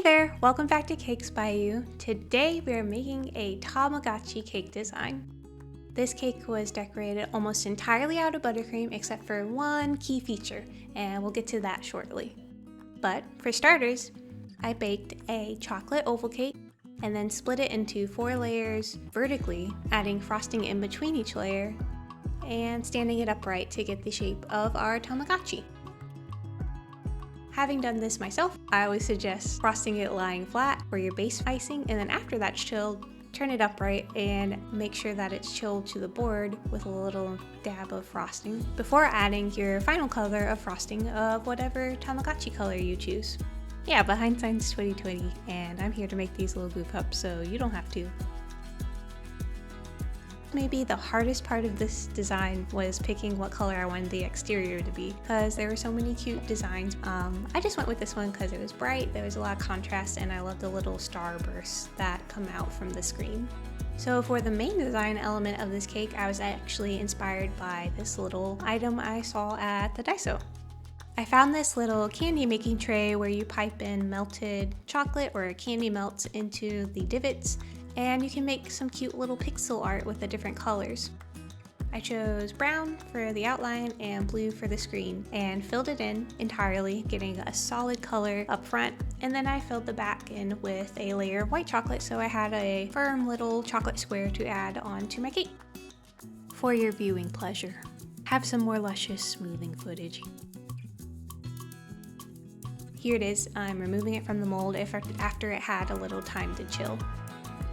Hey there, welcome back to Cakes by You. Today we are making a Tamagotchi cake design. This cake was decorated almost entirely out of buttercream except for one key feature, and we'll get to that shortly. But for starters, I baked a chocolate oval cake and then split it into 4 layers vertically, adding frosting in between each layer and standing it upright to get the shape of our Tamagotchi. Having done this myself, I always suggest frosting it lying flat for your base icing, and then after that's chilled, turn it upright and make sure that it's chilled to the board with a little dab of frosting before adding your final color of frosting of whatever Tamagotchi color you choose. Yeah, but hindsight's 20/20, and I'm here to make these little glue cups so you don't have to. Maybe the hardest part of this design was picking what color I wanted the exterior to be, because there were so many cute designs. I just went with this one because it was bright, there was a lot of contrast, and I love the little star bursts that come out from the screen. So for the main design element of this cake, I was actually inspired by this little item I saw at the Daiso. I found this little candy making tray where you pipe in melted chocolate or candy melts into the divots, and you can make some cute little pixel art with the different colors. I chose brown for the outline and blue for the screen and filled it in entirely, getting a solid color up front, and then I filled the back in with a layer of white chocolate so I had a firm little chocolate square to add onto my cake. For your viewing pleasure, have some more luscious smoothing footage. Here it is. I'm removing it from the mold after it had a little time to chill.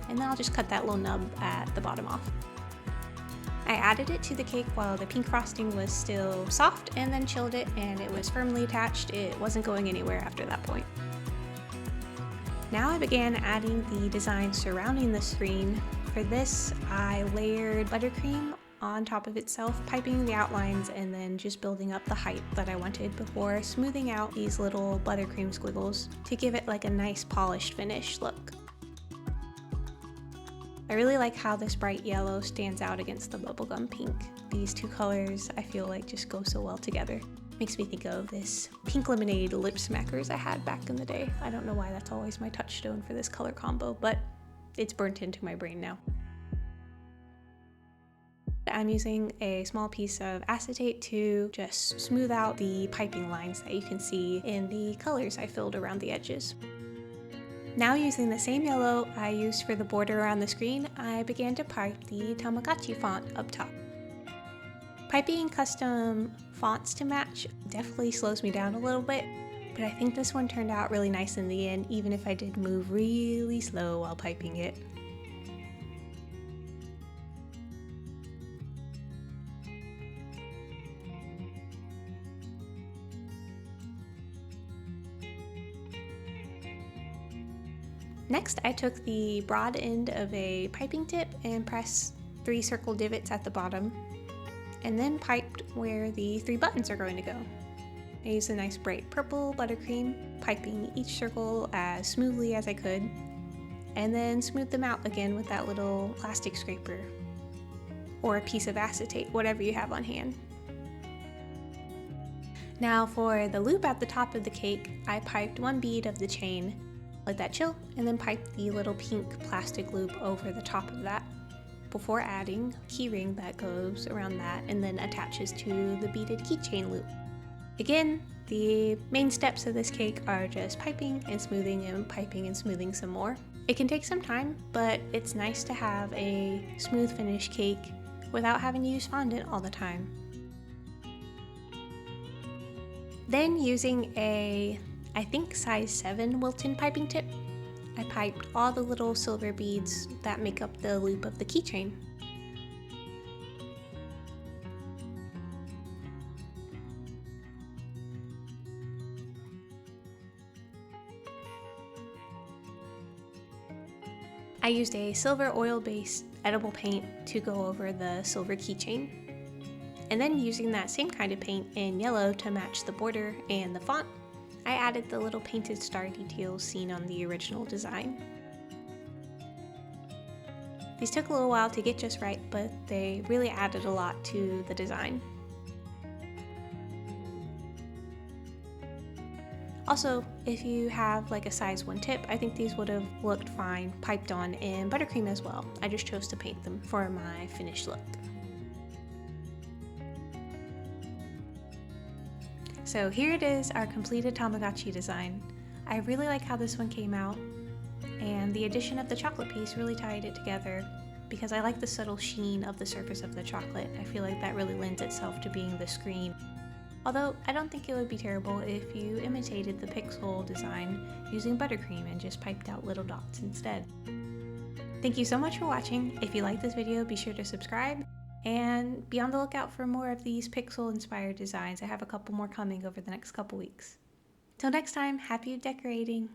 And then I'll just cut that little nub at the bottom off. I added it to the cake while the pink frosting was still soft, and then chilled it and it was firmly attached. It wasn't going anywhere after that point. Now I began adding the design surrounding the screen. For this, I layered buttercream on top of itself, piping the outlines and then just building up the height that I wanted before smoothing out these little buttercream squiggles to give it like a nice polished finish look. I really like how this bright yellow stands out against the bubblegum pink. These two colors I feel like just go so well together. Makes me think of this pink lemonade lip smackers I had back in the day. I don't know why that's always my touchstone for this color combo, but it's burnt into my brain now. I'm using a small piece of acetate to just smooth out the piping lines that you can see in the colors I filled around the edges. Now, using the same yellow I used for the border around the screen, I began to pipe the Tamagotchi font up top. Piping custom fonts to match definitely slows me down a little bit, but I think this one turned out really nice in the end, even if I did move really slow while piping it. Next, I took the broad end of a piping tip and pressed 3 circle divots at the bottom, and then piped where the 3 buttons are going to go. I used a nice bright purple buttercream, piping each circle as smoothly as I could, and then smoothed them out again with that little plastic scraper, or a piece of acetate, whatever you have on hand. Now for the loop at the top of the cake, I piped 1 bead of the chain, let that chill, and then pipe the little pink plastic loop over the top of that before adding a key ring that goes around that and then attaches to the beaded keychain loop. Again, the main steps of this cake are just piping and smoothing and piping and smoothing some more. It can take some time, but it's nice to have a smooth finished cake without having to use fondant all the time. Then, using a I think size 7 Wilton piping tip, I piped all the little silver beads that make up the loop of the keychain. I used a silver oil-based edible paint to go over the silver keychain, and then using that same kind of paint in yellow to match the border and the font, I added the little painted star details seen on the original design. These took a little while to get just right, but they really added a lot to the design. Also, if you have like a size 1 tip, I think these would have looked fine piped on in buttercream as well. I just chose to paint them for my finished look. So here it is, our completed Tamagotchi design. I really like how this one came out, and the addition of the chocolate piece really tied it together because I like the subtle sheen of the surface of the chocolate. I feel like that really lends itself to being the screen. Although I don't think it would be terrible if you imitated the pixel design using buttercream and just piped out little dots instead. Thank you so much for watching. If you like this video, be sure to subscribe and be on the lookout for more of these pixel inspired designs. I have a couple more coming over the next couple weeks. Till next time, happy decorating!